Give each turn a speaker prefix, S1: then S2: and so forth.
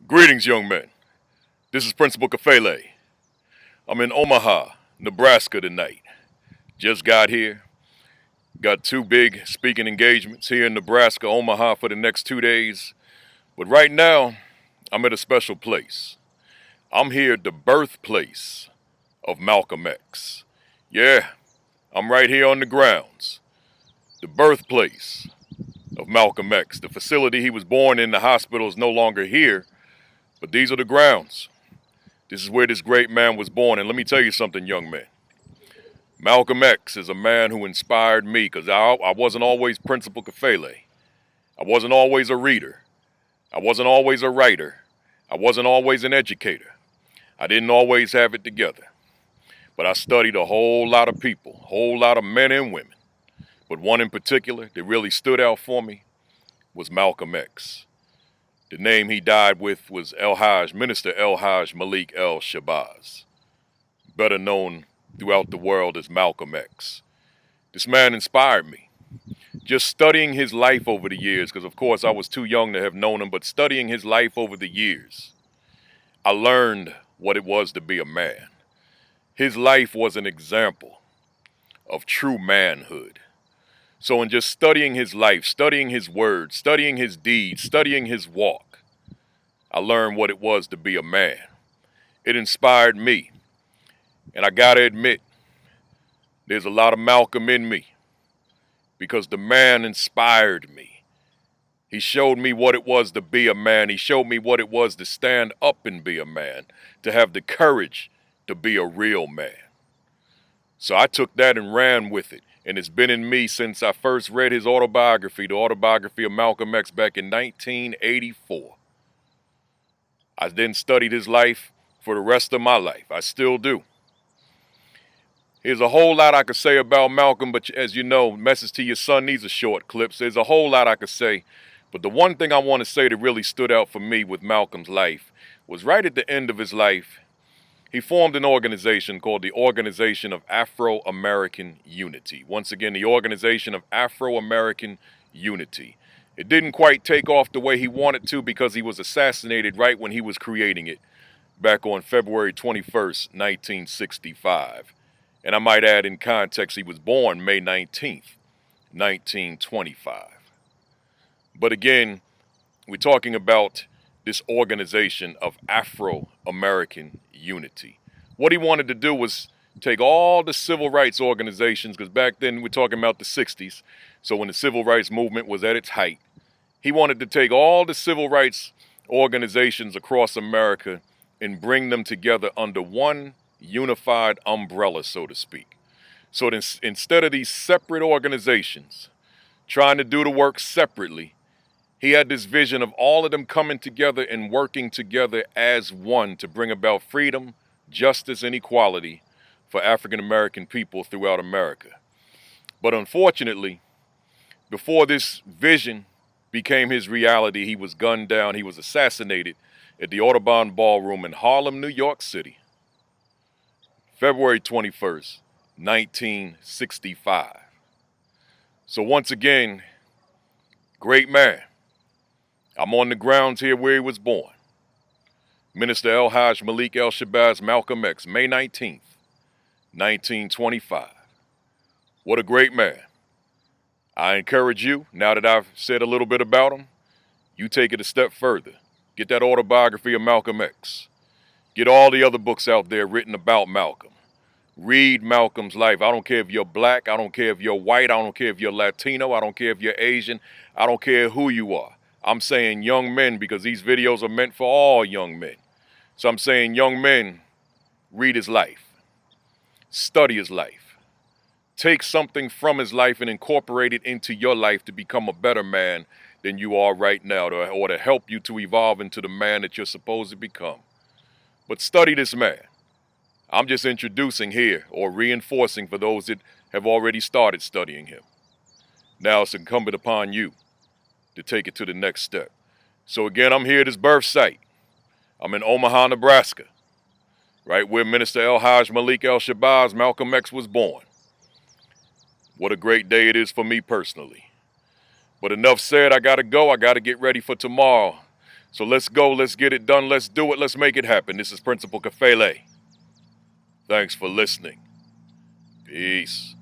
S1: Greetings, young men. This is Principal Kafele. I'm in Omaha, Nebraska tonight. Just got here. Got two big speaking engagements here in Nebraska, Omaha for the next 2 days. But right now, I'm at a special place. I'm here at the birthplace of Malcolm X. Yeah, I'm right here on the grounds. The birthplace of Malcolm X. The facility he was born in, the hospital, is no longer here, but these are the grounds. This is where this great man was born. And let me tell you something, young man. Malcolm X is a man who inspired me because I wasn't always Principal Kafele. I wasn't always a reader. I wasn't always a writer. I wasn't always an educator. I didn't always have it together. But I studied a whole lot of people, a whole lot of men and women. But one in particular that really stood out for me was Malcolm X. The name he died with was Minister El-Haj Malik El-Shabazz, better known throughout the world as Malcolm X. This man inspired me. Just studying his life over the years, because of course I was too young to have known him, but studying his life over the years, I learned what it was to be a man. His life was an example of true manhood. So in just studying his life, studying his words, studying his deeds, studying his walk, I learned what it was to be a man. It inspired me. And I gotta admit, there's a lot of Malcolm in me because the man inspired me. He showed me what it was to be a man. He showed me what it was to stand up and be a man, to have the courage to be a real man. So I took that and ran with it. And it's been in me since I first read his autobiography, the autobiography of Malcolm X, back in 1984. I then studied his life for the rest of my life. I still do. There's a whole lot I could say about Malcolm, but as you know, Message to Your Son, these are short clips. There's a whole lot I could say. But the one thing I want to say that really stood out for me with Malcolm's life was right at the end of his life, he formed an organization called the Organization of Afro-American Unity. Once again, the Organization of Afro-American Unity. It didn't quite take off the way he wanted to because he was assassinated right when he was creating it back on February 21st, 1965. And I might add in context, he was born May 19th, 1925. But again, we're talking about this Organization of Afro-American Unity. What he wanted to do was take all the civil rights organizations, because back then we're talking about the 60s, so when the civil rights movement was at its height, he wanted to take all the civil rights organizations across America and bring them together under one unified umbrella, so to speak. So that instead of these separate organizations trying to do the work separately, he had this vision of all of them coming together and working together as one to bring about freedom, justice, and equality for African American people throughout America. But unfortunately, before this vision became his reality, he was gunned down, he was assassinated at the Audubon Ballroom in Harlem, New York City, February 21st, 1965. So once again, great man. I'm on the grounds here where he was born. Minister El-Haj Malik El-Shabazz Malcolm X, May 19th, 1925. What a great man. I encourage you, now that I've said a little bit about him, you take it a step further. Get that autobiography of Malcolm X. Get all the other books out there written about Malcolm. Read Malcolm's life. I don't care if you're black. I don't care if you're white. I don't care if you're Latino. I don't care if you're Asian. I don't care who you are. I'm saying young men because these videos are meant for all young men. So I'm saying young men, read his life. Study his life. Take something from his life and incorporate it into your life to become a better man than you are right now, or to help you to evolve into the man that you're supposed to become. But study this man. I'm just introducing here or reinforcing for those that have already started studying him. Now it's incumbent upon you to take it to the next step. So again, I'm here at his birth site. I'm in Omaha, Nebraska, right where Minister El-Haj Malik El-Shabazz Malcolm X was born. What a great day it is for me personally. But enough said, I gotta go. I gotta get ready for tomorrow. So let's go, let's get it done, let's do it, let's make it happen. This is Principal Kafele. Thanks for listening. Peace.